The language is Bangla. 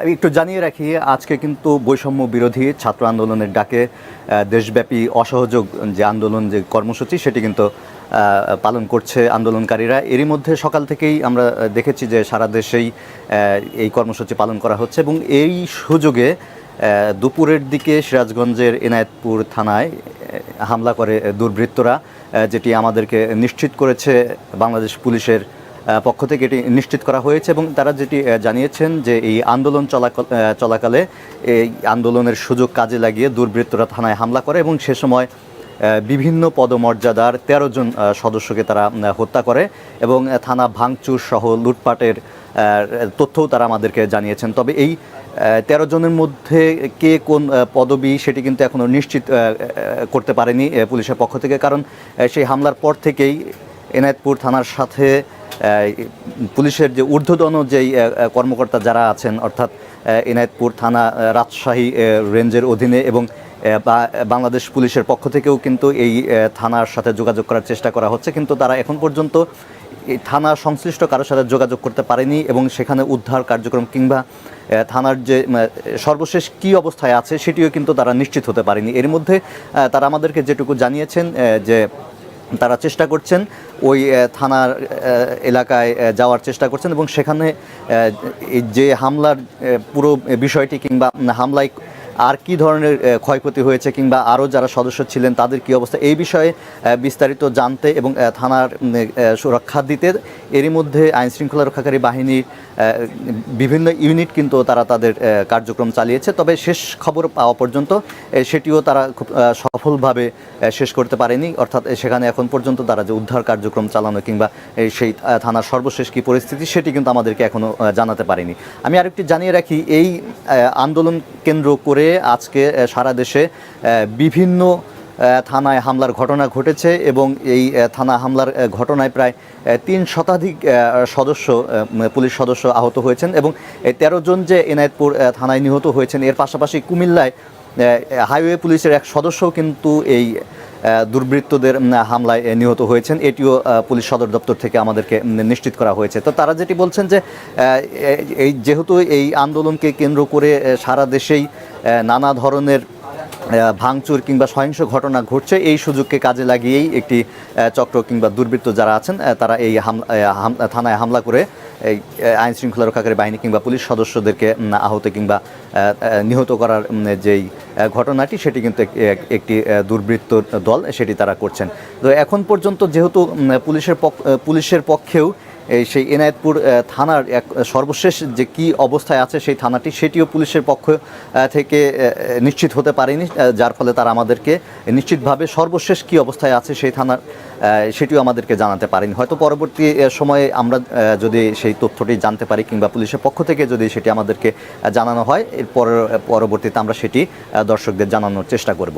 আমি একটু জানিয়ে রাখি, আজকে কিন্তু বৈষম্য বিরোধী ছাত্র আন্দোলনের ডাকে দেশব্যাপী অসহযোগ যে আন্দোলন, যে কর্মসূচি, সেটি কিন্তু পালন করছে আন্দোলনকারীরা। এরই মধ্যে সকাল থেকেই আমরা দেখেছি যে সারা দেশেই এই কর্মসূচি পালন করা হচ্ছে এবং এই সুযোগে দুপুরের দিকে সিরাজগঞ্জের এনায়েতপুর থানায় হামলা করে দুর্বৃত্তরা, যেটি আমাদেরকে নিশ্চিত করেছে বাংলাদেশ পুলিশের পক্ষ থেকে এটি নিশ্চিত করা হয়েছে। এবং তারা যেটি জানিয়েছেন যে এই আন্দোলন চলাকালে এই আন্দোলনের সুযোগ কাজে লাগিয়ে দুর্বৃত্তরা থানায় হামলা করে এবং সে সময় বিভিন্ন পদমর্যাদার 13 জন সদস্যকে তারা হত্যা করে এবং থানা ভাঙচুর সহ লুটপাটের তথ্যও তারা আমাদেরকে জানিয়েছেন। তবে এই 13 জনের মধ্যে কে কোন পদবি সেটি কিন্তু এখনও নিশ্চিত করতে পারেনি পুলিশের পক্ষ থেকে, কারণ সেই হামলার পর থেকেই এনায়েতপুর থানার সাথে পুলিশের যে ঊর্ধ্বতন যেই কর্মকর্তা যারা আছেন, অর্থাৎ এনায়েতপুর থানা রাজশাহী রেঞ্জের অধীনে, এবং বাংলাদেশ পুলিশের পক্ষ থেকেও কিন্তু এই থানার সাথে যোগাযোগ করার চেষ্টা করা হচ্ছে, কিন্তু তারা এখন পর্যন্ত এই থানা সংশ্লিষ্ট কারোর সাথে যোগাযোগ করতে পারেনি এবং সেখানে উদ্ধার কার্যক্রম কিংবা থানার যে সর্বশেষ কী অবস্থায় আছে সেটিও কিন্তু তারা নিশ্চিত হতে পারেনি। এর মধ্যে তারা আমাদেরকে যেটুকু জানিয়েছেন যে তারা চেষ্টা করছেন ওই থানার এলাকায় যাওয়ার চেষ্টা করছেন এবং সেখানে যে হামলার পুরো বিষয়টি কিংবা হামলায় আর কি ধরনের ক্ষয়ক্ষতি হয়েছে কিংবা আরও যারা সদস্য ছিলেন তাদের কী অবস্থা, এই বিষয়ে বিস্তারিত জানতে এবং থানার সুরক্ষা দিতে এরই মধ্যে আইনশৃঙ্খলা রক্ষাকারী বাহিনীর বিভিন্ন ইউনিট কিন্তু তারা তাদের কার্যক্রম চালিয়েছে। তবে শেষ খবর পাওয়া পর্যন্ত সেটিও তারা খুব সফলভাবে শেষ করতে পারেনি, অর্থাৎ সেখানে এখন পর্যন্ত তারা যে উদ্ধার কার্যক্রম চালানো কিংবা সেই থানার সর্বশেষ কী পরিস্থিতি সেটি কিন্তু আমাদেরকে এখনও জানাতে পারেনি। আমি আরেকটি জানিয়ে রাখি, এই আন্দোলন কেন্দ্র করে আজকে সারা দেশে বিভিন্ন থানায় হামলার ঘটনা ঘটেছে এবং এই থানা হামলার ঘটনায় প্রায় 3 শতাধিক পুলিশ সদস্য আহত হয়েছেন এবং 13 জন যে এনায়েতপুর থানায় নিহত হয়েছেন, এর পাশাপাশি কুমিল্লায় হাইওয়ে পুলিশের এক সদস্যও কিন্তু এই দুর্বৃত্তদের হামলায় নিহত হয়েছেন, এটিও পুলিশ সদর দপ্তর থেকে আমাদেরকে নিশ্চিত করা হয়েছে। তো তারা যেটি বলছেন যে এই যেহেতু এই আন্দোলনকে কেন্দ্র করে সারা দেশেই নানা ধরনের ভাঙচুর কিংবা সহিংস ঘটনা ঘটছে, এই সুযোগকে কাজে লাগিয়েই একটি চক্র কিংবা দুর্বৃত্ত যারা আছেন তারা এই থানায় হামলা করে এই আইনশৃঙ্খলা রক্ষাকারী বাহিনী কিংবা পুলিশ সদস্যদেরকে আহত কিংবা নিহত করার যেই ঘটনাটি সেটি কিন্তু একটি দুর্বৃত্ত দল সেটি তারা করছেন। তো এখন পর্যন্ত যেহেতু পুলিশের পক্ষেও সেই এনায়েতপুর থানার এক সর্বশেষ যে কী অবস্থায় আছে সেই থানাটি, সেটিও পুলিশের পক্ষ থেকে নিশ্চিত হতে পারেনি, যার ফলে তারা আমাদেরকে নিশ্চিতভাবে সর্বশেষ কী অবস্থায় আছে সেই থানার সেটিও আমাদেরকে জানাতে পারেনি। হয়তো পরবর্তী সময়ে আমরা যদি সেই তথ্যটি জানতে পারি কিংবা পুলিশের পক্ষ থেকে যদি সেটি আমাদেরকে জানানো হয়, এর পরবর্তীতে আমরা সেটি দর্শকদের জানানোর চেষ্টা করব।